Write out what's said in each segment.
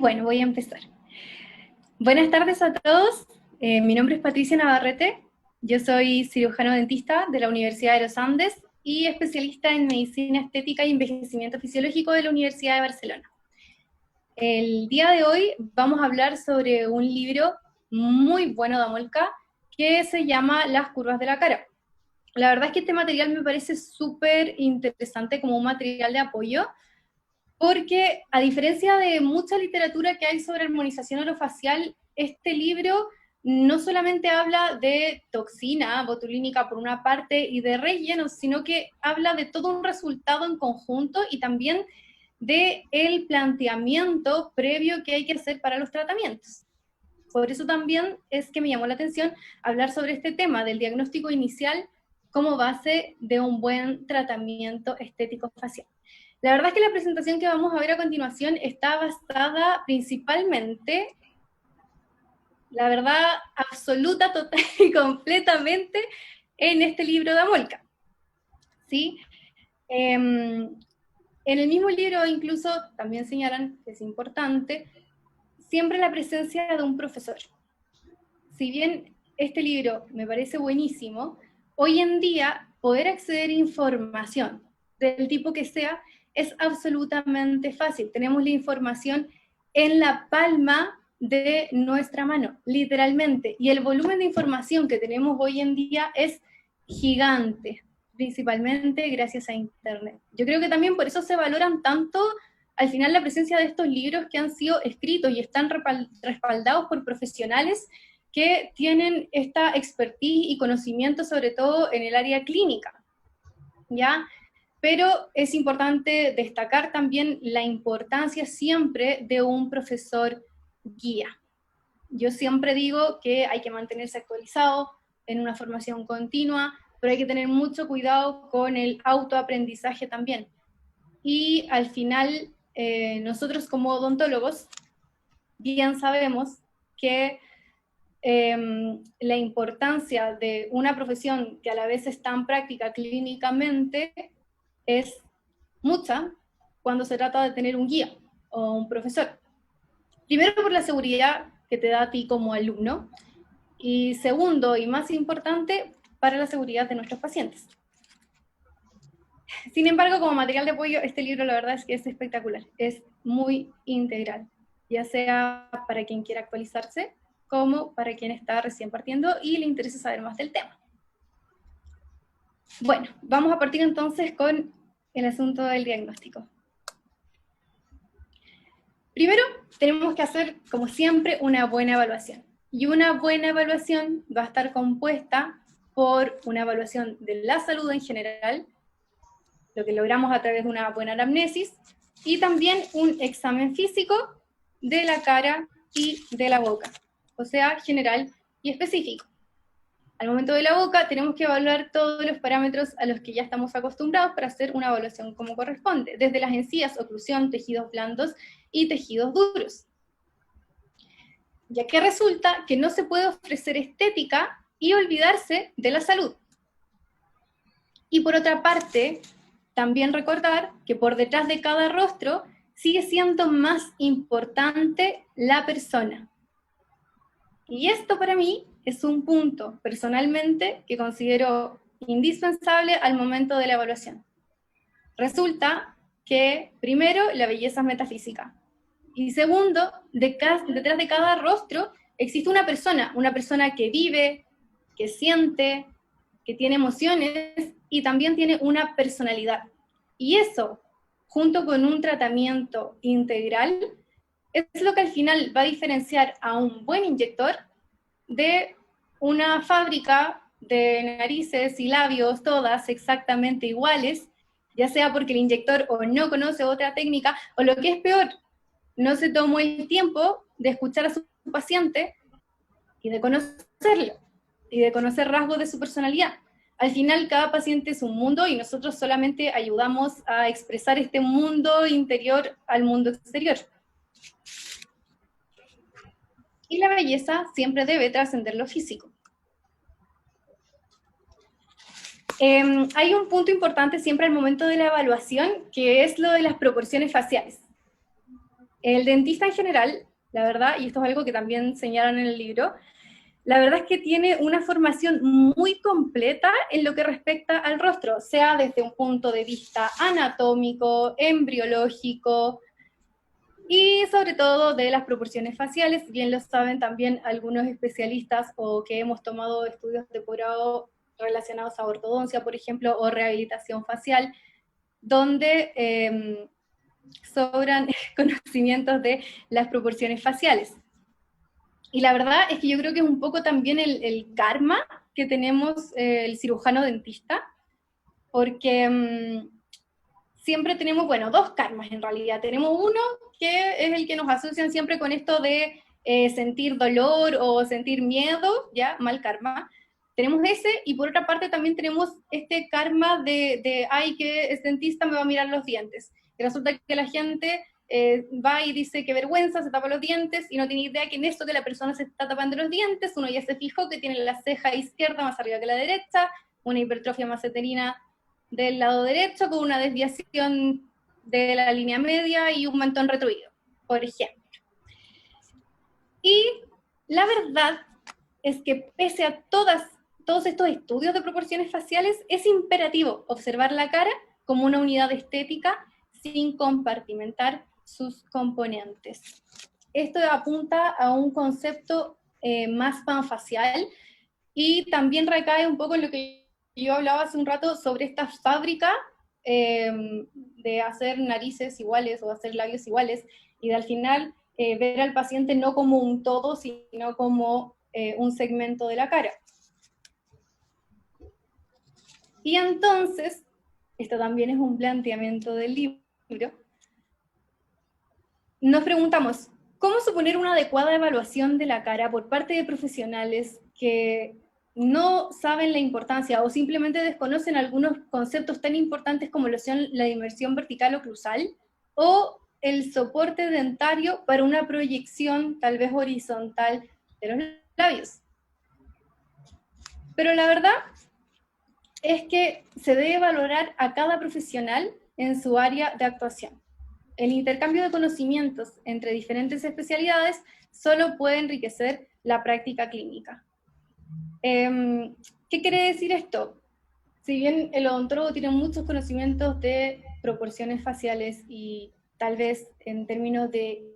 Bueno, voy a empezar. Buenas tardes a todos. Mi nombre es Patricia Navarrete. Yo soy cirujano dentista de la Universidad de los Andes y especialista en medicina estética y envejecimiento fisiológico de la Universidad de Barcelona. El día de hoy vamos a hablar sobre un libro muy bueno de Amolca que se llama Las curvas de la cara. La verdad es que este material me parece súper interesante como un material de apoyo, porque a diferencia de mucha literatura que hay sobre armonización orofacial, este libro no solamente habla de toxina botulínica por una parte y de relleno, sino que habla de todo un resultado en conjunto y también de el planteamiento previo que hay que hacer para los tratamientos. Por eso también es que me llamó la atención hablar sobre este tema del diagnóstico inicial como base de un buen tratamiento estético facial. La verdad es que la presentación que vamos a ver a continuación está basada principalmente, la verdad, absoluta, total y completamente en este libro de Amolca, ¿sí? En el mismo libro incluso también señalan que es importante siempre la presencia de un profesor. Si bien este libro me parece buenísimo, hoy en día poder acceder a información del tipo que sea es absolutamente fácil. Tenemos la información en la palma de nuestra mano, literalmente. Y el volumen de información que tenemos hoy en día es gigante, principalmente gracias a Internet. Yo creo que también por eso se valoran tanto al final la presencia de estos libros que han sido escritos y están respaldados por profesionales que tienen esta expertise y conocimiento sobre todo en el área clínica, ¿ya? Pero es importante destacar también la importancia siempre de un profesor guía. Yo siempre digo que hay que mantenerse actualizado en una formación continua, pero hay que tener mucho cuidado con el autoaprendizaje también. Y al final, nosotros como odontólogos bien sabemos que la importancia de una profesión que a la vez es tan práctica clínicamente es mucha cuando se trata de tener un guía o un profesor. Primero por la seguridad que te da a ti como alumno, y segundo y más importante, para la seguridad de nuestros pacientes. Sin embargo, como material de apoyo, este libro la verdad es que es espectacular, es muy integral, ya sea para quien quiera actualizarse, como para quien está recién partiendo y le interesa saber más del tema. Bueno, vamos a partir entonces con el asunto del diagnóstico. Primero, tenemos que hacer, como siempre, una buena evaluación. Y una buena evaluación va a estar compuesta por una evaluación de la salud en general, lo que logramos a través de una buena anamnesis, y también un examen físico de la cara y de la boca, o sea, general y específico. Al momento de la boca tenemos que evaluar todos los parámetros a los que ya estamos acostumbrados para hacer una evaluación como corresponde, desde las encías, oclusión, tejidos blandos y tejidos duros. Ya que resulta que no se puede ofrecer estética y olvidarse de la salud. Y por otra parte, también recordar que por detrás de cada rostro sigue siendo más importante la persona. Y esto para mí es un punto, personalmente, que considero indispensable al momento de la evaluación. Resulta que, primero, la belleza es metafísica. Y segundo, detrás de cada rostro existe una persona que vive, que siente, que tiene emociones y también tiene una personalidad. Y eso, junto con un tratamiento integral, es lo que al final va a diferenciar a un buen inyector de una fábrica de narices y labios todas exactamente iguales, ya sea porque el inyector o no conoce otra técnica, o lo que es peor, no se tomó el tiempo de escuchar a su paciente y de conocerlo, y de conocer rasgos de su personalidad. Al final, cada paciente es un mundo y nosotros solamente ayudamos a expresar este mundo interior al mundo exterior. Y la belleza siempre debe trascender lo físico. Hay un punto importante siempre al momento de la evaluación, que es lo de las proporciones faciales. El dentista en general, la verdad, y esto es algo que también señalan en el libro, la verdad es que tiene una formación muy completa en lo que respecta al rostro, sea desde un punto de vista anatómico, embriológico, y sobre todo de las proporciones faciales. Bien lo saben también algunos especialistas o que hemos tomado estudios de posgrado relacionados a ortodoncia, por ejemplo, o rehabilitación facial, donde sobran conocimientos de las proporciones faciales. Y la verdad es que yo creo que es un poco también el karma que tenemos el cirujano dentista, porque siempre tenemos, bueno, dos karmas en realidad. Tenemos uno que es el que nos asocian siempre con esto de sentir dolor o sentir miedo, ya, mal karma. Tenemos ese, y por otra parte también tenemos este karma de ay, que es dentista, me va a mirar los dientes. Y resulta que la gente va y dice que vergüenza, se tapa los dientes, y no tiene idea que en esto que la persona se está tapando los dientes, uno ya se fijó que tiene la ceja izquierda más arriba que la derecha, una hipertrofia maseterina del lado derecho con una desviación de la línea media y un mentón retruido, por ejemplo. Y la verdad es que pese a todos estos estudios de proporciones faciales, es imperativo observar la cara como una unidad estética sin compartimentar sus componentes. Esto apunta a un concepto más panfacial, y también recae un poco en lo que yo hablaba hace un rato sobre esta fábrica de hacer narices iguales o hacer labios iguales, y de al final ver al paciente no como un todo, sino como un segmento de la cara. Y entonces, esto también es un planteamiento del libro, nos preguntamos, ¿cómo suponer una adecuada evaluación de la cara por parte de profesionales que no saben la importancia o simplemente desconocen algunos conceptos tan importantes como lo son la inmersión vertical o cruzal, o el soporte dentario para una proyección tal vez horizontal de los labios? Pero la verdad es que se debe valorar a cada profesional en su área de actuación. El intercambio de conocimientos entre diferentes especialidades solo puede enriquecer la práctica clínica. ¿Qué quiere decir esto? Si bien el odontólogo tiene muchos conocimientos de proporciones faciales y tal vez en términos de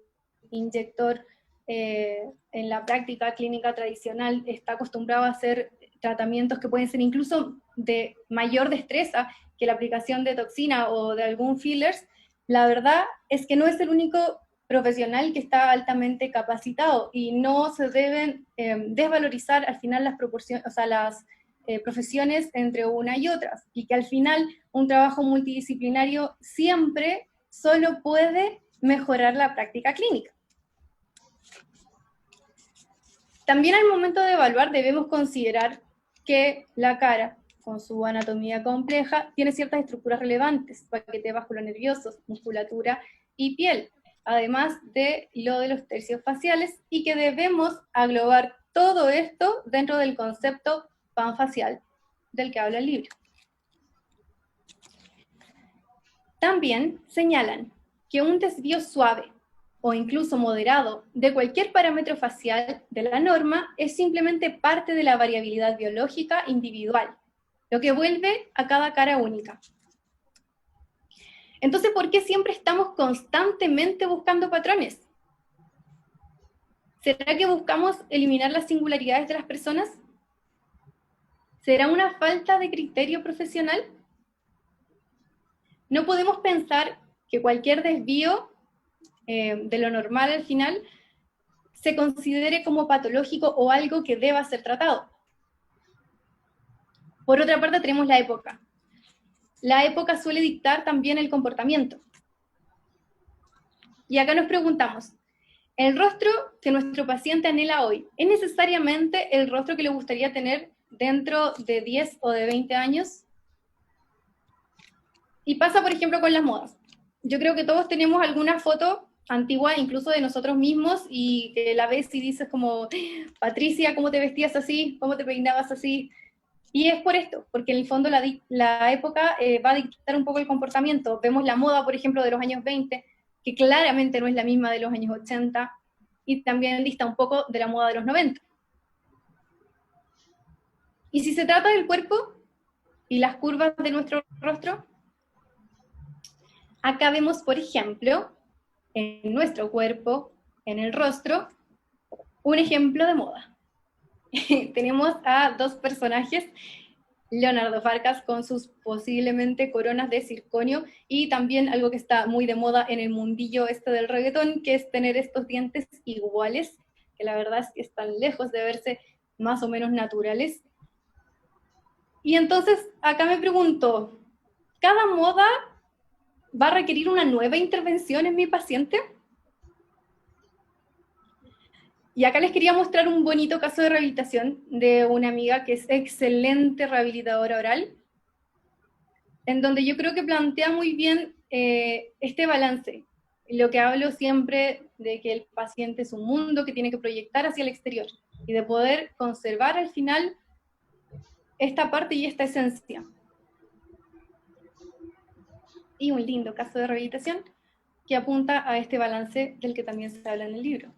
inyector en la práctica clínica tradicional está acostumbrado a hacer tratamientos que pueden ser incluso de mayor destreza que la aplicación de toxina o de algún fillers, la verdad es que no es el único profesional que está altamente capacitado, y no se deben desvalorizar al final las proporciones, o sea, las profesiones entre una y otra, y que al final un trabajo multidisciplinario siempre solo puede mejorar la práctica clínica. También al momento de evaluar debemos considerar que la cara, con su anatomía compleja, tiene ciertas estructuras relevantes, paquetes vasculonerviosos, musculatura y piel, además de lo de los tercios faciales, y que debemos englobar todo esto dentro del concepto panfacial del que habla el libro. También señalan que un desvío suave o incluso moderado de cualquier parámetro facial de la norma es simplemente parte de la variabilidad biológica individual, lo que vuelve a cada cara única. Entonces, ¿por qué siempre estamos constantemente buscando patrones? ¿Será que buscamos eliminar las singularidades de las personas? ¿Será una falta de criterio profesional? No podemos pensar que cualquier desvío de lo normal al final se considere como patológico o algo que deba ser tratado. Por otra parte, tenemos la época. La época suele dictar también el comportamiento. Y acá nos preguntamos, ¿el rostro que nuestro paciente anhela hoy es necesariamente el rostro que le gustaría tener dentro de 10 o de 20 años? Y pasa, por ejemplo, con las modas. Yo creo que todos tenemos alguna foto antigua, incluso de nosotros mismos, y que la ves y dices como, Patricia, ¿cómo te vestías así? ¿Cómo te peinabas así? Y es por esto, porque en el fondo la época va a dictar un poco el comportamiento. Vemos la moda, por ejemplo, de los años 20, que claramente no es la misma de los años 80, y también dista un poco de la moda de los 90. Y si se trata del cuerpo y las curvas de nuestro rostro, acá vemos, por ejemplo, en nuestro cuerpo, en el rostro, un ejemplo de moda. Tenemos a dos personajes, Leonardo Farcas con sus posiblemente coronas de circonio, y también algo que está muy de moda en el mundillo este del reggaetón, que es tener estos dientes iguales, que la verdad es que están lejos de verse más o menos naturales. Y entonces acá me pregunto, ¿cada moda va a requerir una nueva intervención en mi paciente? Y acá les quería mostrar un bonito caso de rehabilitación de una amiga que es excelente rehabilitadora oral, en donde yo creo que plantea muy bien este balance. Lo que hablo siempre de que el paciente es un mundo que tiene que proyectar hacia el exterior y de poder conservar al final esta parte y esta esencia. Y un lindo caso de rehabilitación que apunta a este balance del que también se habla en el libro.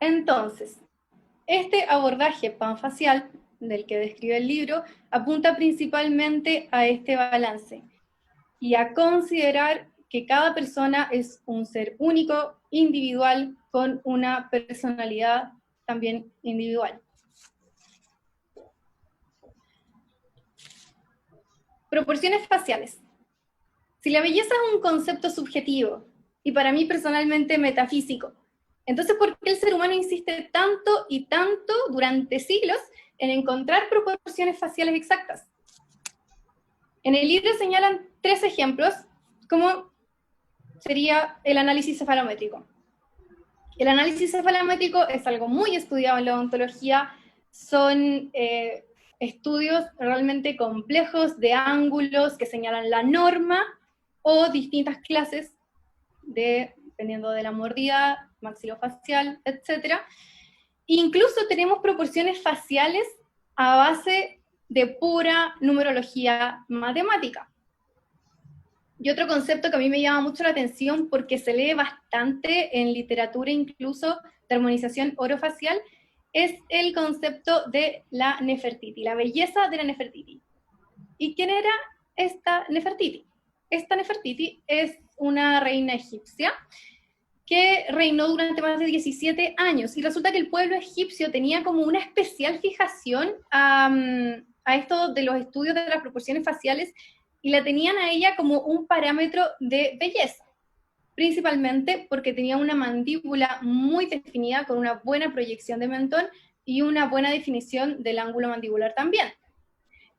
Entonces, este abordaje panfacial del que describe el libro apunta principalmente a este balance y a considerar que cada persona es un ser único, individual, con una personalidad también individual. Proporciones faciales. Si la belleza es un concepto subjetivo y para mí personalmente metafísico, entonces ¿por qué el ser humano insiste tanto y tanto durante siglos en encontrar proporciones faciales exactas? En el libro señalan 3 ejemplos, como sería el análisis cefalométrico. El análisis cefalométrico es algo muy estudiado en la odontología, son estudios realmente complejos de ángulos que señalan la norma o distintas clases dependiendo de la mordida, maxilofacial, etc. Incluso tenemos proporciones faciales a base de pura numerología matemática. Y otro concepto que a mí me llama mucho la atención porque se lee bastante en literatura incluso de armonización orofacial, es el concepto de la Nefertiti, la belleza de la Nefertiti. ¿Y quién era esta Nefertiti? Esta Nefertiti es una reina egipcia que reinó durante más de 17 años, y resulta que el pueblo egipcio tenía como una especial fijación a esto de los estudios de las proporciones faciales, y la tenían a ella como un parámetro de belleza, principalmente porque tenía una mandíbula muy definida, con una buena proyección de mentón y una buena definición del ángulo mandibular también.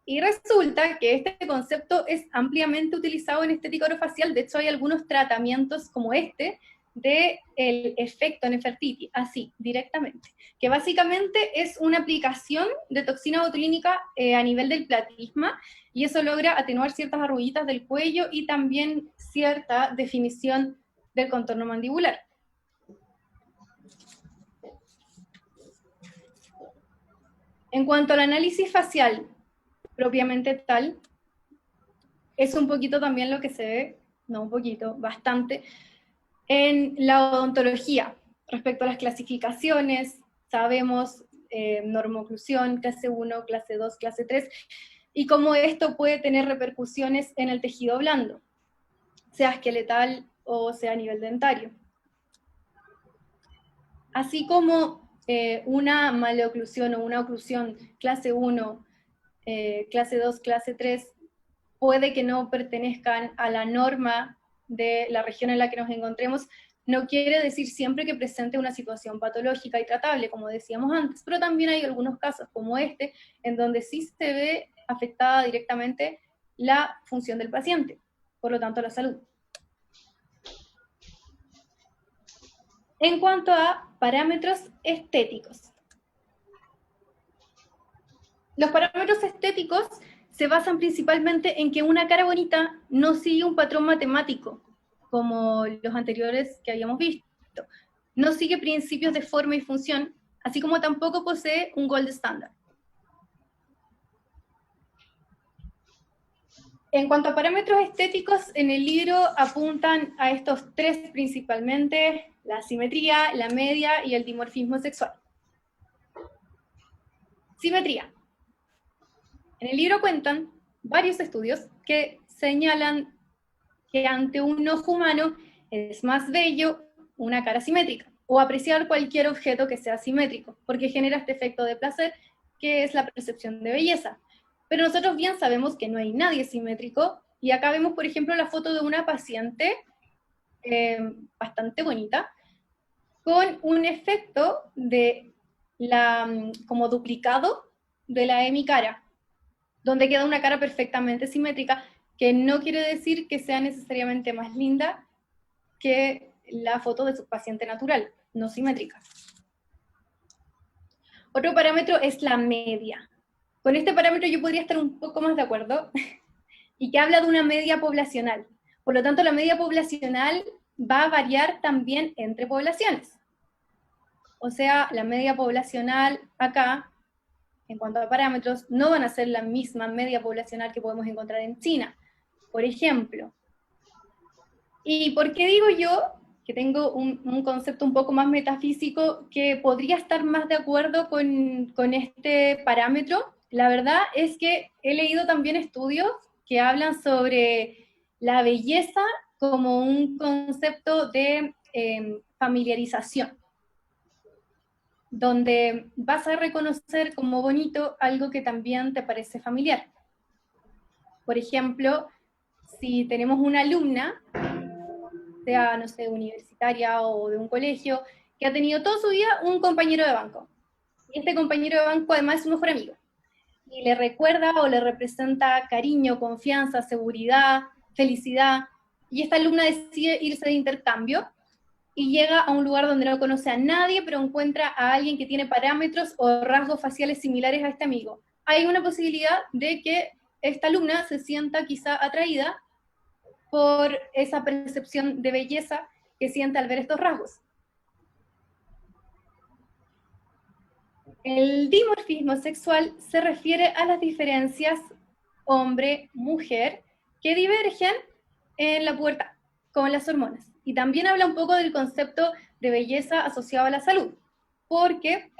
Y resulta que este concepto es ampliamente utilizado en estética orofacial. De hecho, hay algunos tratamientos como este del efecto Nefertiti, así, directamente, que básicamente es una aplicación de toxina botulínica a nivel del platysma, y eso logra atenuar ciertas arruguitas del cuello y también cierta definición del contorno mandibular. En cuanto al análisis facial propiamente tal, es un poquito también lo que se ve, no un poquito, bastante, en la odontología. Respecto a las clasificaciones, sabemos normoclusión, clase 1, clase 2, clase 3, y cómo esto puede tener repercusiones en el tejido blando, sea esqueletal o sea a nivel dentario. Así como una malooclusión o una oclusión clase 1, clase 2, clase 3, puede que no pertenezcan a la norma de la región en la que nos encontremos, no quiere decir siempre que presente una situación patológica y tratable, como decíamos antes, pero también hay algunos casos como este, en donde sí se ve afectada directamente la función del paciente, por lo tanto la salud. En cuanto a parámetros estéticos. Los parámetros estéticos se basan principalmente en que una cara bonita no sigue un patrón matemático, como los anteriores que habíamos visto. No sigue principios de forma y función, así como tampoco posee un gold standard. En cuanto a parámetros estéticos, en el libro apuntan a estos tres principalmente: la simetría, la media y el dimorfismo sexual. Simetría. En el libro cuentan varios estudios que señalan que ante un ojo humano es más bello una cara simétrica, o apreciar cualquier objeto que sea simétrico, porque genera este efecto de placer, que es la percepción de belleza. Pero nosotros bien sabemos que no hay nadie simétrico, y acá vemos, por ejemplo, la foto de una paciente bastante bonita, con un efecto de como duplicado de la de mi cara, donde queda una cara perfectamente simétrica, que no quiere decir que sea necesariamente más linda que la foto de su paciente natural, no simétrica. Otro parámetro es la media. Con este parámetro yo podría estar un poco más de acuerdo, y que habla de una media poblacional. Por lo tanto, la media poblacional va a variar también entre poblaciones. O sea, la media poblacional acá, en cuanto a parámetros, no van a ser la misma media poblacional que podemos encontrar en China, por ejemplo. ¿Y por qué digo yo que tengo un concepto un poco más metafísico, que podría estar más de acuerdo con este parámetro? La verdad es que he leído también estudios que hablan sobre la belleza como un concepto de familiarización, donde vas a reconocer como bonito algo que también te parece familiar. Por ejemplo, si tenemos una alumna, sea, no sé, universitaria o de un colegio, que ha tenido toda su vida un compañero de banco. Y este compañero de banco además es su mejor amigo. Y le recuerda o le representa cariño, confianza, seguridad, felicidad. Y esta alumna decide irse de intercambio y llega a un lugar donde no conoce a nadie, pero encuentra a alguien que tiene parámetros o rasgos faciales similares a este amigo. Hay una posibilidad de que esta alumna se sienta quizá atraída por esa percepción de belleza que siente al ver estos rasgos. El dimorfismo sexual se refiere a las diferencias hombre-mujer que divergen en la pubertad, con las hormonas. Y también habla un poco del concepto de belleza asociado a la salud, porque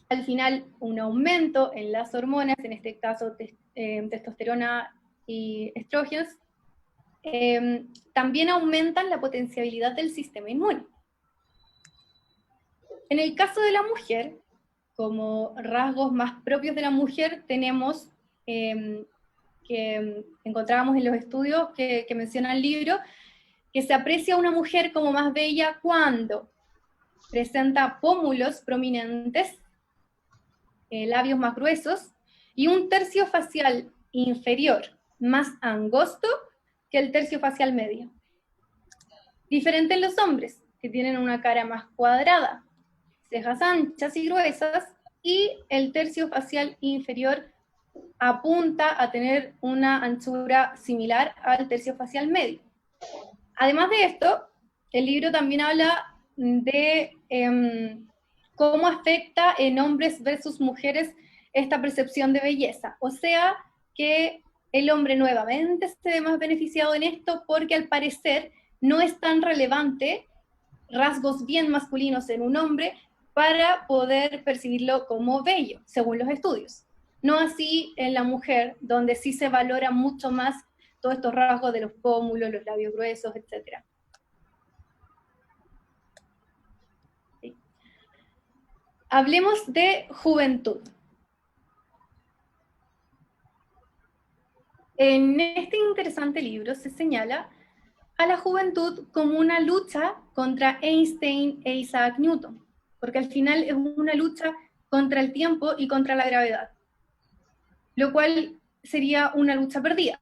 al final un aumento en las hormonas, en este caso testosterona y estrógenos, también aumentan la potencialidad del sistema inmune. En el caso de la mujer, como rasgos más propios de la mujer, tenemos que encontrábamos en los estudios que menciona el libro, que se aprecia a una mujer como más bella cuando presenta pómulos prominentes, labios más gruesos, y un tercio facial inferior más angosto que el tercio facial medio. Diferente en los hombres, que tienen una cara más cuadrada, cejas anchas y gruesas, y el tercio facial inferior apunta a tener una anchura similar al tercio facial medio. Además de esto, el libro también habla de cómo afecta en hombres versus mujeres esta percepción de belleza. O sea, que el hombre nuevamente se ve más beneficiado en esto, porque al parecer no es tan relevante rasgos bien masculinos en un hombre para poder percibirlo como bello, según los estudios. No así en la mujer, donde sí se valora mucho más todos estos rasgos de los pómulos, los labios gruesos, etc. ¿Sí? Hablemos de juventud. En este interesante libro se señala a la juventud como una lucha contra Einstein e Isaac Newton, porque al final es una lucha contra el tiempo y contra la gravedad, lo cual sería una lucha perdida.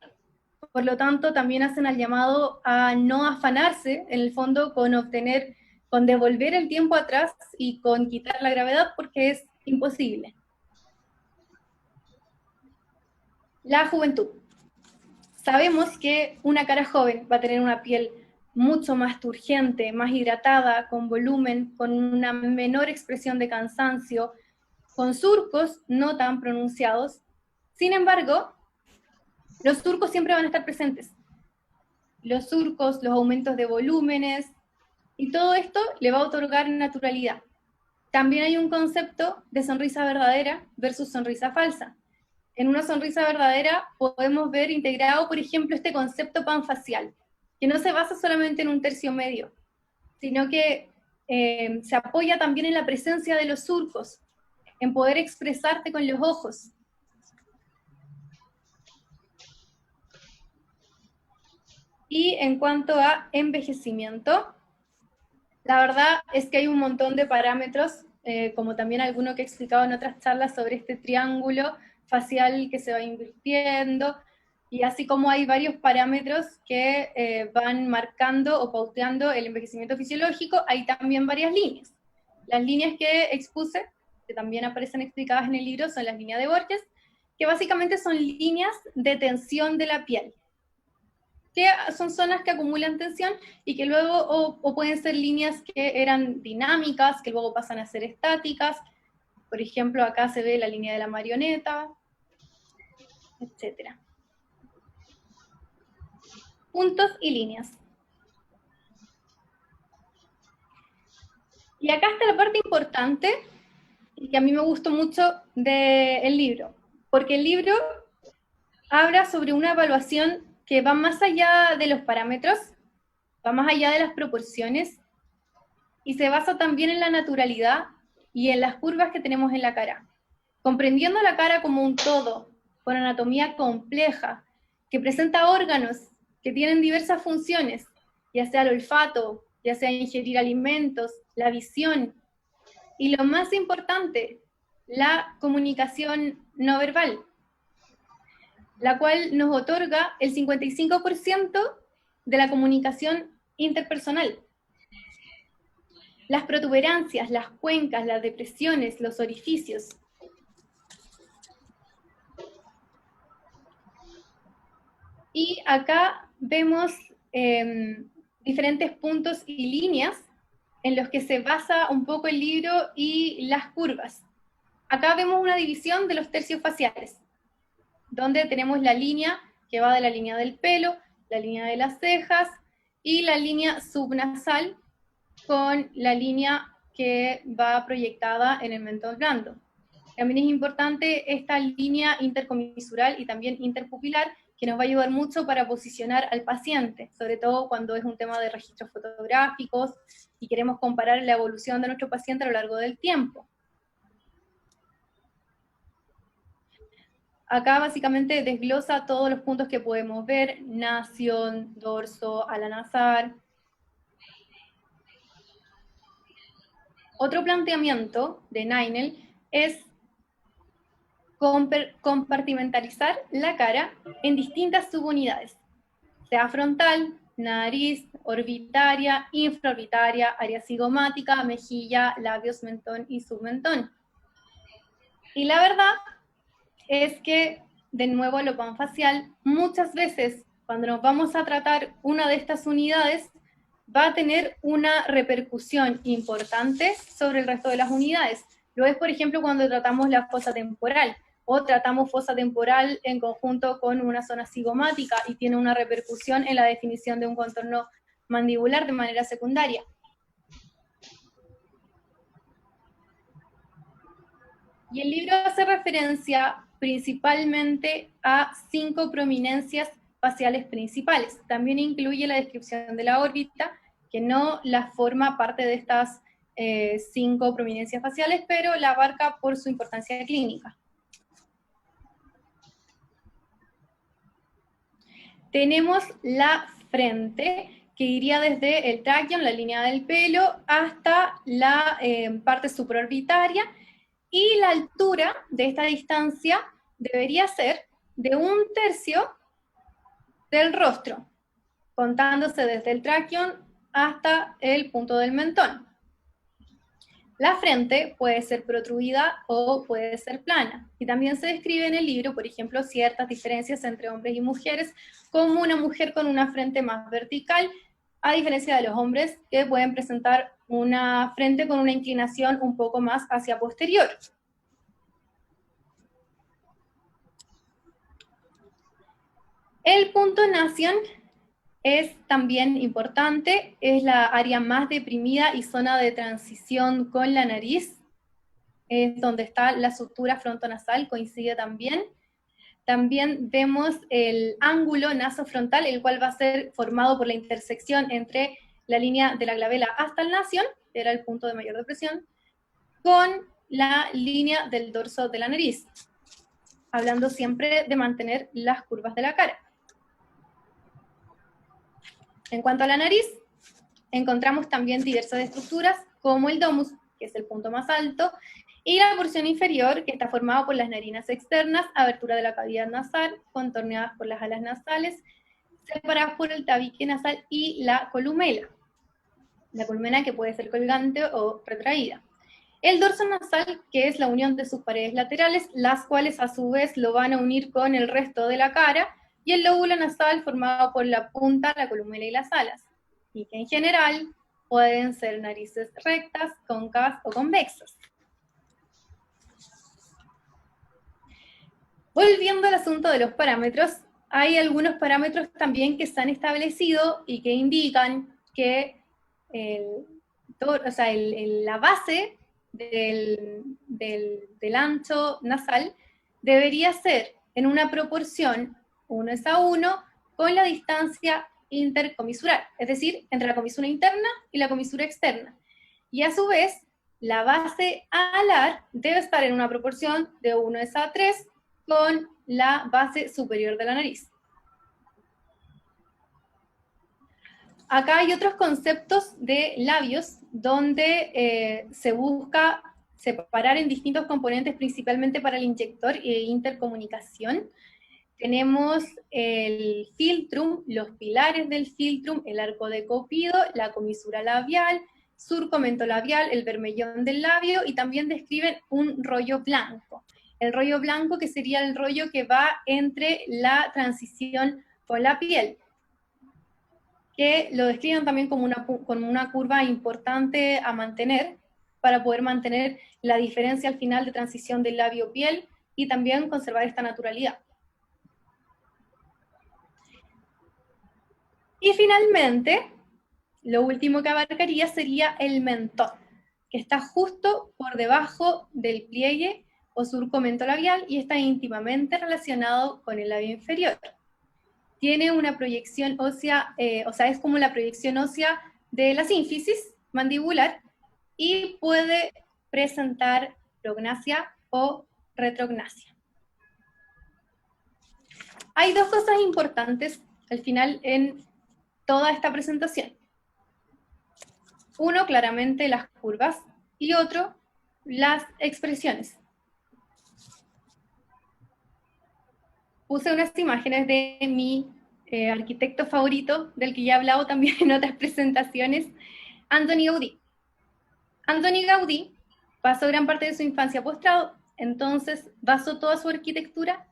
Por lo tanto, también hacen al llamado a no afanarse, en el fondo, con devolver el tiempo atrás y con quitar la gravedad, porque es imposible. La juventud. Sabemos que una cara joven va a tener una piel mucho más turgente, más hidratada, con volumen, con una menor expresión de cansancio, con surcos no tan pronunciados. Sin embargo, Los surcos siempre van a estar presentes. Los surcos, los aumentos de volúmenes, y todo esto le va a otorgar naturalidad. También hay un concepto de sonrisa verdadera versus sonrisa falsa. En una sonrisa verdadera podemos ver integrado, por ejemplo, este concepto panfacial, que no se basa solamente en un tercio medio, sino que se apoya también en la presencia de los surcos, en poder expresarte con los ojos. Y en cuanto a envejecimiento, la verdad es que hay un montón de parámetros, como también alguno que he explicado en otras charlas sobre este triángulo facial que se va invirtiendo, y así como hay varios parámetros que van marcando o pauteando el envejecimiento fisiológico, hay también varias líneas. Las líneas que expuse, que también aparecen explicadas en el libro, son las líneas de Borges, que básicamente son líneas de tensión de la piel, que son zonas que acumulan tensión y que luego, o pueden ser líneas que eran dinámicas, que luego pasan a ser estáticas. Por ejemplo, acá se ve la línea de la marioneta, etc. Puntos y líneas. Y acá está la parte importante, y que a mí me gustó mucho del libro, porque el libro habla sobre una evaluación que va más allá de los parámetros, va más allá de las proporciones, y se basa también en la naturalidad y en las curvas que tenemos en la cara. Comprendiendo la cara como un todo, con anatomía compleja, que presenta órganos que tienen diversas funciones, ya sea el olfato, ya sea ingerir alimentos, la visión, y lo más importante, la comunicación no verbal, la cual nos otorga el 55% de la comunicación interpersonal. Las protuberancias, las cuencas, las depresiones, los orificios. Y acá vemos diferentes puntos y líneas en los que se basa un poco el libro y las curvas. Acá vemos una división de los tercios faciales, donde tenemos la línea que va de la línea del pelo, la línea de las cejas y la línea subnasal con la línea que va proyectada en el mentón blando. También es importante esta línea intercomisural y también interpupilar, que nos va a ayudar mucho para posicionar al paciente, sobre todo cuando es un tema de registros fotográficos y queremos comparar la evolución de nuestro paciente a lo largo del tiempo. Acá básicamente desglosa todos los puntos que podemos ver: nación, dorso, ala nasal. Otro planteamiento de Ninel es compartimentalizar la cara en distintas subunidades, sea frontal, nariz, orbitaria, infraorbitaria, área cigomática, mejilla, labios, mentón y submentón. Y la verdad es que, de nuevo, lo panfacial, muchas veces cuando nos vamos a tratar una de estas unidades, va a tener una repercusión importante sobre el resto de las unidades. Lo es, por ejemplo, cuando tratamos la fosa temporal, o tratamos fosa temporal en conjunto con una zona cigomática, y tiene una repercusión en la definición de un contorno mandibular de manera secundaria. Y el libro hace referencia principalmente a 5 prominencias faciales principales. También incluye la descripción de la órbita, que no la forma parte de estas 5 prominencias faciales, pero la abarca por su importancia clínica. Tenemos la frente, que iría desde el tráqueo, la línea del pelo, hasta la parte supraorbitaria, y la altura de esta distancia debería ser de 1/3 del rostro, contándose desde el tráqueo hasta el punto del mentón. La frente puede ser protruida o puede ser plana, y también se describe en el libro, por ejemplo, ciertas diferencias entre hombres y mujeres, como una mujer con una frente más vertical, a diferencia de los hombres que pueden presentar una frente con una inclinación un poco más hacia posterior. El punto nación es también importante, es la área más deprimida y zona de transición con la nariz, es donde está la sutura frontonasal, coincide también. También vemos el ángulo nasofrontal, el cual va a ser formado por la intersección entre la línea de la glabela hasta el nasion, que era el punto de mayor depresión, con la línea del dorso de la nariz, hablando siempre de mantener las curvas de la cara. En cuanto a la nariz, encontramos también diversas estructuras, como el domus, que es el punto más alto, y la porción inferior, que está formada por las narinas externas, abertura de la cavidad nasal, contorneadas por las alas nasales, separadas por el tabique nasal y la columela. La columela que puede ser colgante o retraída. El dorso nasal, que es la unión de sus paredes laterales, las cuales a su vez lo van a unir con el resto de la cara, y el lóbulo nasal formado por la punta, la columela y las alas, y que en general pueden ser narices rectas, cóncavas o convexas. Volviendo al asunto de los parámetros, hay algunos parámetros también que se han establecido y que indican que la base del ancho nasal debería ser en una proporción 1:1 con la distancia intercomisural, es decir, entre la comisura interna y la comisura externa. Y a su vez, la base alar debe estar en una proporción de 1:3 con la base superior de la nariz. Acá hay otros conceptos de labios donde se busca separar en distintos componentes, principalmente para el inyector e intercomunicación. Tenemos el filtrum, los pilares del filtrum, el arco de Cupido, la comisura labial, surco mentolabial, el vermellón del labio, y también describen un rollo blanco. El rollo blanco, que sería el rollo que va entre la transición con la piel, que lo describen también como una curva importante a mantener, para poder mantener la diferencia al final de transición del labio-piel, y también conservar esta naturalidad. Y finalmente, lo último que abarcaría sería el mentón, que está justo por debajo del pliegue o surco mentolabial y está íntimamente relacionado con el labio inferior. Tiene una proyección ósea, es como la proyección ósea de la sínfisis mandibular, y puede presentar prognasia o retrognasia. Hay dos cosas importantes al final en toda esta presentación. Uno, claramente las curvas, y otro, las expresiones. Puse unas imágenes de mi arquitecto favorito, del que ya he hablado también en otras presentaciones, Antoni Gaudí. Antoni Gaudí pasó gran parte de su infancia postrado, entonces basó toda su arquitectura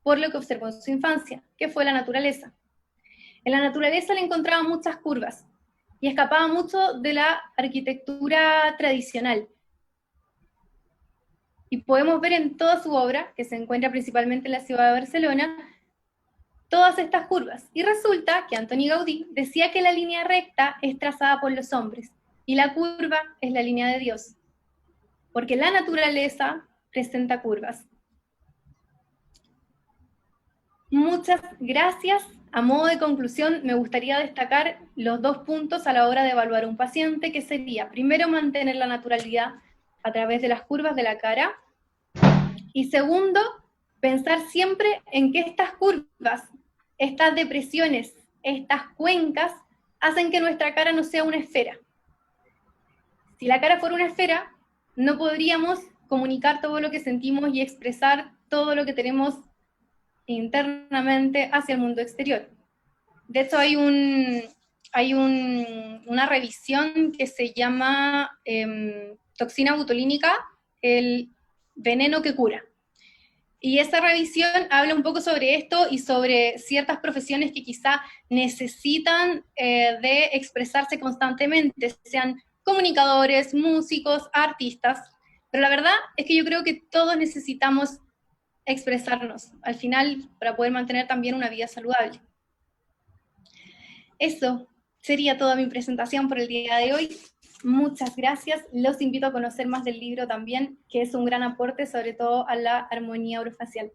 por lo que observó en su infancia, que fue la naturaleza. En la naturaleza le encontraba muchas curvas, y escapaba mucho de la arquitectura tradicional. Y podemos ver en toda su obra, que se encuentra principalmente en la ciudad de Barcelona, todas estas curvas. Y resulta que Antoni Gaudí decía que la línea recta es trazada por los hombres, y la curva es la línea de Dios, porque la naturaleza presenta curvas. Muchas gracias. A modo de conclusión, me gustaría destacar los dos puntos a la hora de evaluar un paciente, que sería, primero, mantener la naturalidad a través de las curvas de la cara, y segundo, pensar siempre en que estas curvas, estas depresiones, estas cuencas, hacen que nuestra cara no sea una esfera. Si la cara fuera una esfera, no podríamos comunicar todo lo que sentimos y expresar todo lo que tenemos internamente hacia el mundo exterior. De hecho, hay una revisión que se llama toxina botulínica, el veneno que cura. Y esa revisión habla un poco sobre esto y sobre ciertas profesiones que quizá necesitan de expresarse constantemente, sean comunicadores, músicos, artistas, pero la verdad es que yo creo que todos necesitamos expresarnos, al final, para poder mantener también una vida saludable. Eso sería toda mi presentación por el día de hoy. Muchas gracias. Los invito a conocer más del libro también, que es un gran aporte, sobre todo a la armonía orofacial.